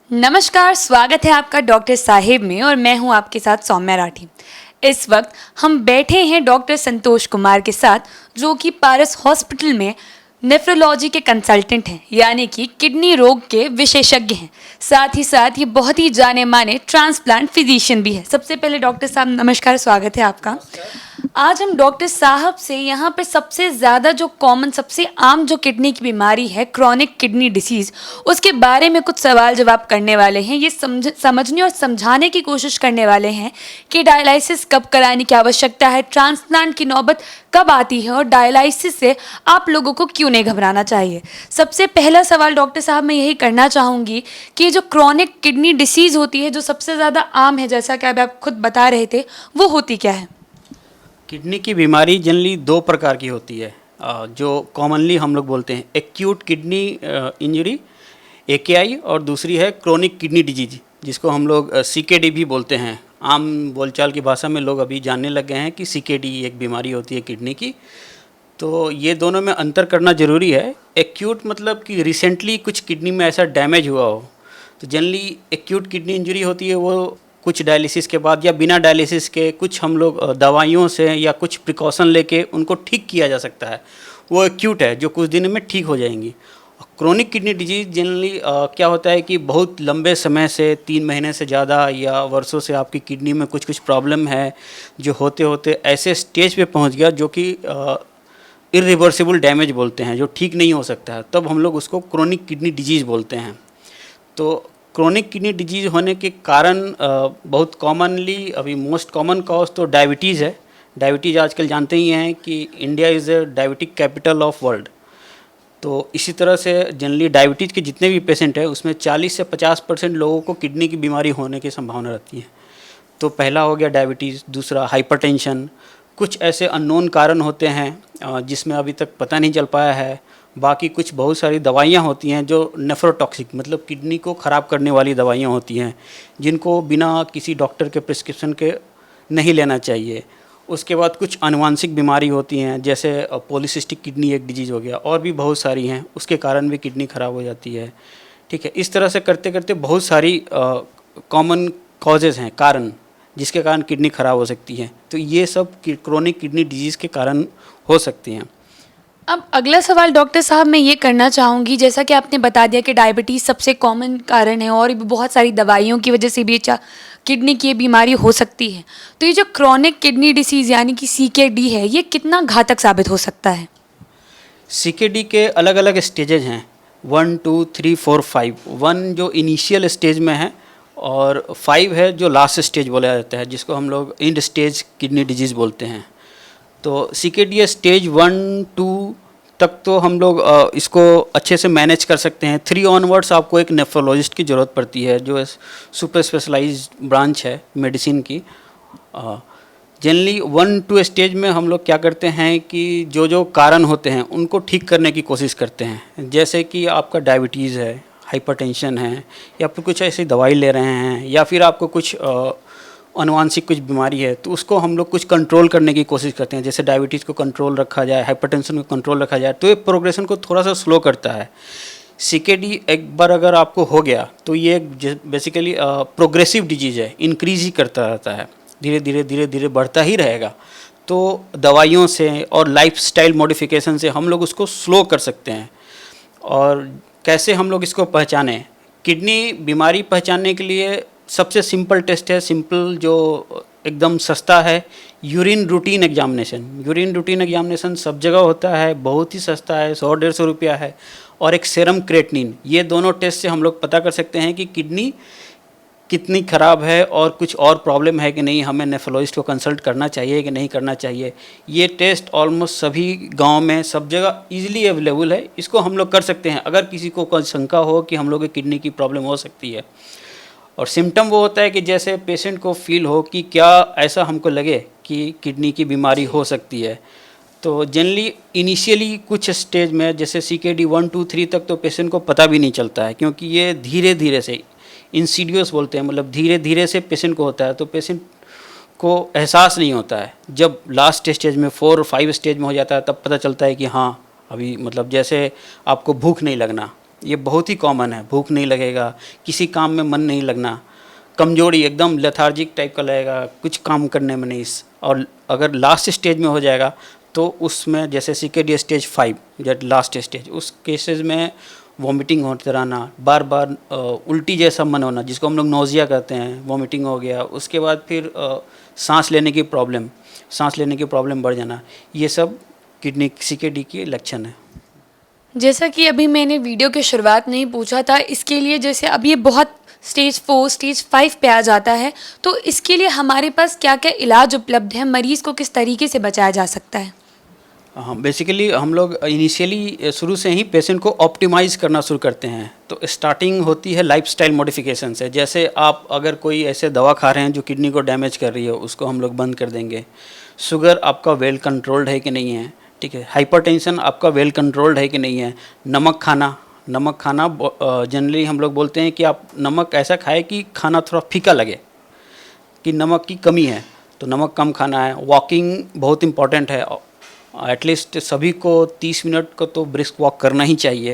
नमस्कार, स्वागत है आपका डॉक्टर साहिब में और मैं हूं आपके साथ सौम्या राठी। इस वक्त हम बैठे हैं डॉक्टर संतोष कुमार के साथ, जो कि पारस हॉस्पिटल में नेफ्रोलॉजी के कंसल्टेंट हैं, यानी कि किडनी रोग के विशेषज्ञ हैं। साथ ही साथ ये बहुत ही जाने माने ट्रांसप्लांट फिजिशियन भी है। सबसे पहले डॉक्टर साहब नमस्कार, स्वागत है आपका। आज हम डॉक्टर साहब से यहाँ पे सबसे ज़्यादा जो कॉमन, सबसे आम जो किडनी की बीमारी है, क्रॉनिक किडनी डिसीज़, उसके बारे में कुछ सवाल जवाब करने वाले हैं। ये समझने और समझाने की कोशिश करने वाले हैं कि डायलिसिस कब कराने की आवश्यकता है, ट्रांसप्लांट की नौबत कब आती है और डायलिसिस से आप लोगों को क्यों नहीं घबराना चाहिए। सबसे पहला सवाल डॉक्टर साहब मैं यही करना चाहूँगी कि जो क्रॉनिक किडनी डिसीज़ होती है, जो सबसे ज़्यादा आम है, जैसा कि आप खुद बता रहे थे, वो होती क्या है? किडनी की बीमारी जनरली दो प्रकार की होती है, जो कॉमनली हम लोग बोलते हैं एक्यूट किडनी इंजरी AKI, और दूसरी है क्रोनिक किडनी डिजीज, जिसको हम लोग CKD भी बोलते हैं। आम बोलचाल की भाषा में लोग अभी जानने लग गए हैं कि CKD एक बीमारी होती है किडनी की। तो ये दोनों में अंतर करना ज़रूरी है। एक्यूट मतलब कि रिसेंटली कुछ किडनी में ऐसा डैमेज हुआ हो, तो जनरली एक्यूट किडनी इंजरी होती है, वो कुछ डायलिसिस के बाद या बिना डायलिसिस के कुछ हम लोग दवाइयों से या कुछ प्रिकॉशन लेके उनको ठीक किया जा सकता है। वो एक्यूट है, जो कुछ दिनों में ठीक हो जाएंगी। क्रोनिक किडनी डिजीज जनरली क्या होता है कि बहुत लंबे समय से, 3 महीने से ज़्यादा या वर्षों से आपकी किडनी में कुछ कुछ प्रॉब्लम है, जो होते होते ऐसे स्टेज पे पहुंच गया जो कि इरिवर्सिबल डैमेज बोलते हैं, जो ठीक नहीं हो सकता है, तब हम लोग उसको क्रोनिक किडनी डिजीज़ बोलते हैं। तो क्रोनिक किडनी डिजीज़ होने के कारण बहुत कॉमनली अभी मोस्ट कॉमन कॉज तो डायबिटीज़ है। डायबिटीज़ आजकल जानते ही हैं कि India is a diabetic capital of world. तो इसी तरह से जनरली डायबिटीज़ के जितने भी पेशेंट हैं, उसमें 40 से 50% लोगों को किडनी की बीमारी होने की संभावना रहती है। तो पहला हो गया डायबिटीज़, दूसरा हाइपरटेंशन, कुछ ऐसे अननोन कारण होते हैं जिसमें अभी तक पता नहीं चल पाया है। बाकी कुछ बहुत सारी दवाइयाँ होती हैं जो नेफ्रोटॉक्सिक, मतलब किडनी को ख़राब करने वाली दवाइयाँ होती हैं, जिनको बिना किसी डॉक्टर के प्रिस्क्रिप्शन के नहीं लेना चाहिए। उसके बाद कुछ आनुवांशिक बीमारी होती हैं, जैसे पॉलीसिस्टिक किडनी एक डिजीज़ हो गया, और भी बहुत सारी हैं, उसके कारण भी किडनी ख़राब हो जाती है। ठीक है, इस तरह से करते करते बहुत सारी कॉमन कॉजेज़ हैं, कारण, जिसके कारण किडनी ख़राब हो सकती है। तो ये सब क्रोनिक किडनी डिजीज़ के कारण हो सकती हैं। अब अगला सवाल डॉक्टर साहब मैं ये करना चाहूँगी, जैसा कि आपने बता दिया कि डायबिटीज़ सबसे कॉमन कारण है और भी बहुत सारी दवाइयों की वजह से भी किडनी की ये बीमारी हो सकती है। तो ये जो क्रॉनिक किडनी डिसीज़ यानी कि CKD है, ये कितना घातक साबित हो सकता है? CKD के अलग अलग स्टेजेज हैं, 1, 2, 3, 4, 5। 1 जो इनिशियल स्टेज में है और 5 है जो लास्ट स्टेज बोला जाता है, जिसको हम लोग एंड स्टेज किडनी डिजीज़ बोलते हैं। तो CKD स्टेज 1, 2 तक तो हम लोग इसको अच्छे से मैनेज कर सकते हैं। 3 ऑनवर्ड्स आपको एक नेफ्रोलॉजिस्ट की ज़रूरत पड़ती है, जो सुपर स्पेशलाइज्ड ब्रांच है मेडिसिन की। जनरली 1, 2 स्टेज में हम लोग क्या करते हैं कि जो जो कारण होते हैं उनको ठीक करने की कोशिश करते हैं। जैसे कि आपका डायबिटीज़ है, हाइपरटेंशन है, या फिर कुछ ऐसी दवाई ले रहे हैं, या फिर आपको कुछ आनुवांशिक कुछ बीमारी है, तो उसको हम लोग कुछ कंट्रोल करने की कोशिश करते हैं। जैसे डायबिटीज़ को कंट्रोल रखा जाए, हाइपरटेंशन को कंट्रोल रखा जाए, तो ये प्रोग्रेशन को थोड़ा सा स्लो करता है। CKD एक बार अगर आपको हो गया तो ये बेसिकली प्रोग्रेसिव डिजीज़ है, इंक्रीज ही करता रहता है, धीरे धीरे धीरे धीरे बढ़ता ही रहेगा। तो दवाइयों से और लाइफस्टाइल मॉडिफिकेशन से हम लोग उसको स्लो कर सकते हैं। और कैसे हम लोग इसको पहचानें? किडनी बीमारी पहचानने के लिए सबसे सिंपल टेस्ट है, सिंपल जो एकदम सस्ता है, urine routine examination. Urine routine examination सब जगह होता है, बहुत ही सस्ता है, 100-150 रुपया है। और एक सेरम क्रेटनिन, ये दोनों टेस्ट से हम लोग पता कर सकते हैं कि किडनी कितनी ख़राब है और कुछ और प्रॉब्लम है कि नहीं, हमें नेफ्रोलॉजिस्ट को कंसल्ट करना चाहिए कि नहीं करना चाहिए। ये टेस्ट ऑलमोस्ट सभी गांव में सब जगह इजीली अवेलेबल है, इसको हम लोग कर सकते हैं अगर किसी को कोई शंका हो कि हम लोग की किडनी की प्रॉब्लम हो सकती है। और सिम्टम वो होता है कि जैसे पेशेंट को फील हो कि क्या ऐसा हमको लगे कि किडनी की बीमारी हो सकती है। तो जनरली इनिशियली कुछ स्टेज में, जैसे CKD 1, 2, 3 तक, तो पेशेंट को पता भी नहीं चलता है, क्योंकि ये धीरे धीरे से, इंसीडियस बोलते हैं, मतलब धीरे धीरे से पेशेंट को होता है। तो पेशेंट को एहसास नहीं होता है। जब लास्ट स्टेज में 4 और 5 स्टेज में हो जाता है, तब पता चलता है कि हाँ, अभी मतलब जैसे आपको भूख नहीं लगना, ये बहुत ही कॉमन है। भूख नहीं लगेगा, किसी काम में मन नहीं लगना, कमजोरी, एकदम लेथार्जिक टाइप का लगेगा, कुछ काम करने में नहीं। और अगर लास्ट स्टेज में हो जाएगा तो उसमें जैसे CKD स्टेज 5 जब लास्ट स्टेज, उस केसेस में वॉमिटिंग होते रहना, बार बार उल्टी जैसा मन होना, जिसको हम लोग नोज़िया कहते हैं, वॉमिटिंग हो गया, उसके बाद फिर सांस लेने की प्रॉब्लम बढ़ जाना, ये सब किडनी CKD के लक्षण है। जैसा कि अभी मैंने वीडियो की शुरुआत में ही पूछा था, इसके लिए जैसे अब ये बहुत स्टेज 4 स्टेज 5 पे आ जाता है, तो इसके लिए हमारे पास क्या क्या इलाज उपलब्ध है, मरीज़ को किस तरीके से बचाया जा सकता है? हाँ, बेसिकली हम लोग इनिशियली शुरू से ही पेशेंट को ऑप्टिमाइज़ करना शुरू करते हैं। तो स्टार्टिंग होती है लाइफस्टाइल मॉडिफिकेशन से। जैसे आप अगर कोई ऐसे दवा खा रहे हैं जो किडनी को डैमेज कर रही है, उसको हम लोग बंद कर देंगे। शुगर आपका वेल कंट्रोल्ड है कि नहीं है, ठीक है। हाइपरटेंशन आपका वेल कंट्रोल्ड है कि नहीं है। नमक खाना जनरली हम लोग बोलते हैं कि आप नमक ऐसा खाएं कि खाना थोड़ा फीका लगे, कि नमक की कमी है, तो नमक कम खाना है। वॉकिंग बहुत इम्पॉर्टेंट है, एटलीस्ट सभी को 30 मिनट को तो ब्रिस्क वॉक करना ही चाहिए।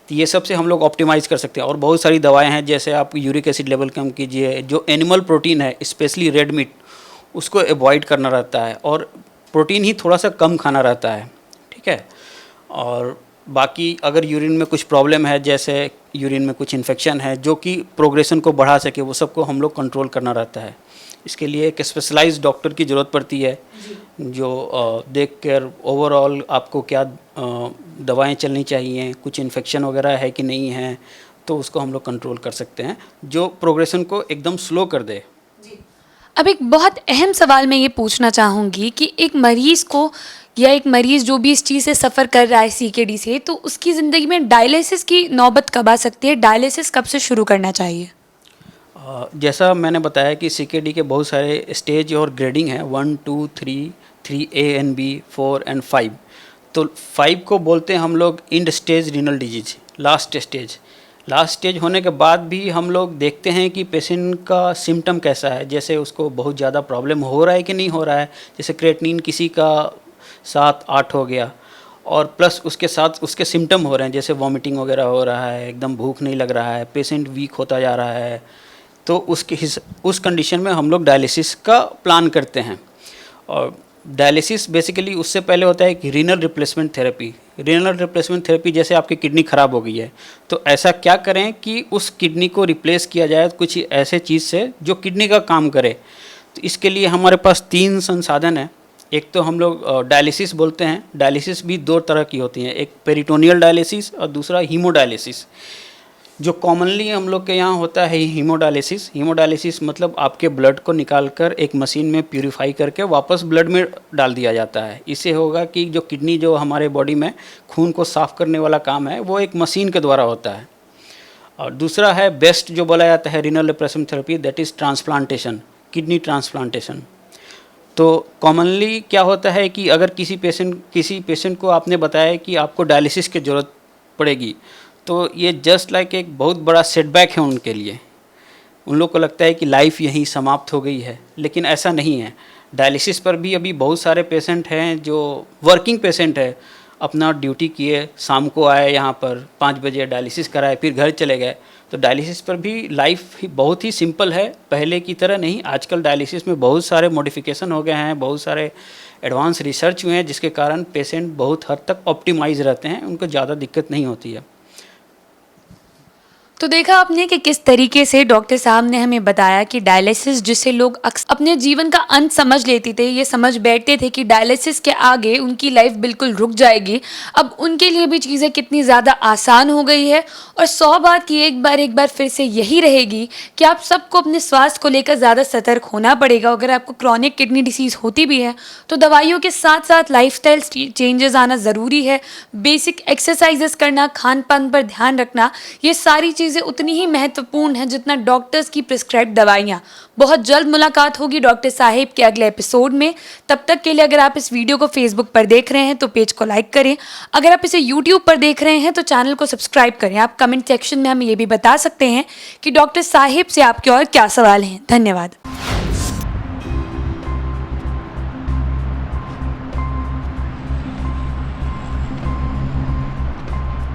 तो ये सब से हम लोग ऑप्टिमाइज़ कर सकते हैं। और बहुत सारी दवाएं हैं, जैसे आप यूरिक एसिड लेवल कम कीजिए, जो एनिमल प्रोटीन है स्पेशली रेड मीट, उसको अवॉइड करना रहता है, और प्रोटीन ही थोड़ा सा कम खाना रहता है, ठीक है। और बाकी अगर यूरिन में कुछ प्रॉब्लम है, जैसे यूरिन में कुछ इन्फेक्शन है जो कि प्रोग्रेशन को बढ़ा सके, वो सबको हम लोग कंट्रोल करना रहता है। इसके लिए एक स्पेशलाइज्ड डॉक्टर की ज़रूरत पड़ती है, जो देख कर ओवरऑल आपको क्या दवाएं चलनी चाहिए, कुछ इन्फेक्शन वगैरह है कि नहीं है, तो उसको हम लोग कंट्रोल कर सकते हैं, जो प्रोग्रेशन को एकदम स्लो कर दे। अब एक बहुत अहम सवाल मैं ये पूछना चाहूँगी कि एक मरीज़ को, या एक मरीज़ जो भी इस चीज़ से सफ़र कर रहा है CKD से, तो उसकी ज़िंदगी में डायलिसिस की नौबत कब आ सकती है? डायलिसिस कब से शुरू करना चाहिए? जैसा मैंने बताया कि CKD के बहुत सारे स्टेज और ग्रेडिंग है, 1 2 3 3A and B 4 and 5। तो 5 को बोलते हैं हम लोग end stage renal disease, last stage होने के बाद भी हम लोग देखते हैं कि पेशेंट का सिम्टम कैसा है, जैसे उसको बहुत ज़्यादा प्रॉब्लम हो रहा है कि नहीं हो रहा है। जैसे क्रेटनिन किसी का 7-8 हो गया, और प्लस उसके साथ उसके सिम्टम हो रहे हैं, जैसे वॉमिटिंग वगैरह हो रहा है, एकदम भूख नहीं लग रहा है, पेशेंट वीक होता जा रहा है, तो उस कंडीशन में हम लोग डायलिसिस का प्लान करते हैं। और डायलिसिस बेसिकली उससे पहले होता है कि रीनल रिप्लेसमेंट थेरेपी। जैसे आपकी किडनी ख़राब हो गई है, तो ऐसा क्या करें कि उस किडनी को रिप्लेस किया जाए कुछ ऐसे चीज़ से जो किडनी का काम करे। तो इसके लिए हमारे पास 3 संसाधन हैं। एक तो हम लोग डायलिसिस बोलते हैं। डायलिसिस भी 2 तरह की होती हैं, एक पेरिटोनियल डायलिसिस और दूसरा हीमोडायलिसिस। जो कॉमनली हम लोग के यहाँ होता है हीमोडायलिसिस मतलब आपके ब्लड को निकालकर एक मशीन में प्यूरिफाई करके वापस ब्लड में डाल दिया जाता है। इससे होगा कि जो किडनी, जो हमारे बॉडी में खून को साफ़ करने वाला काम है, वो एक मशीन के द्वारा होता है। और दूसरा है बेस्ट जो बोला जाता है renal replacement therapy, that is transplantation, kidney transplantation. तो कॉमनली क्या होता है कि अगर किसी पेशेंट को आपने बताया कि आपको डायलिसिस की ज़रूरत पड़ेगी, तो ये जस्ट लाइक एक बहुत बड़ा सेटबैक है उनके लिए। उन लोग को लगता है कि लाइफ यहीं समाप्त हो गई है, लेकिन ऐसा नहीं है। डायलिसिस पर भी अभी बहुत सारे पेशेंट हैं जो वर्किंग पेशेंट है, अपना ड्यूटी किए, शाम को आए यहाँ पर 5 बजे डायलिसिस कराए, फिर घर चले गए। तो डायलिसिस पर भी लाइफ बहुत ही सिंपल है, पहले की तरह नहीं। आजकल डायलिसिस में बहुत सारे मॉडिफिकेशन हो गए हैं, बहुत सारे एडवांस रिसर्च हुए हैं, जिसके कारण पेशेंट बहुत हद तक ऑप्टिमाइज रहते हैं, उनको ज़्यादा दिक्कत नहीं होती है। तो देखा आपने कि किस तरीके से डॉक्टर साहब ने हमें बताया कि डायलिसिस, जिसे लोग अक्सर अपने जीवन का अंत समझ लेते थे, ये समझ बैठते थे कि डायलिसिस के आगे उनकी लाइफ बिल्कुल रुक जाएगी, अब उनके लिए भी चीज़ें कितनी ज़्यादा आसान हो गई है। और 100 बात की एक बार फिर से यही रहेगी कि आप सबको अपने स्वास्थ्य को लेकर ज़्यादा सतर्क होना पड़ेगा। अगर आपको क्रॉनिक किडनी डिसीज़ होती भी है तो दवाइयों के साथ साथ लाइफस्टाइल चेंजेस आना ज़रूरी है। बेसिक एक्सरसाइजेस करना, खान पान पर ध्यान रखना, ये सारी चीज़ें उतनी ही महत्वपूर्ण है जितना डॉक्टर्स की प्रिस्क्राइब दवाइयाँ। बहुत जल्द मुलाकात होगी डॉक्टर साहिब के अगले एपिसोड में। तब तक के लिए अगर आप इस वीडियो को फेसबुक पर देख रहे हैं तो पेज को लाइक करें, अगर आप इसे यूट्यूब पर देख रहे हैं तो चैनल को सब्सक्राइब करें। आप कमेंट सेक्शन में हमें ये भी बता सकते हैं कि डॉक्टर साहिब से आपके और क्या सवाल हैं। धन्यवाद।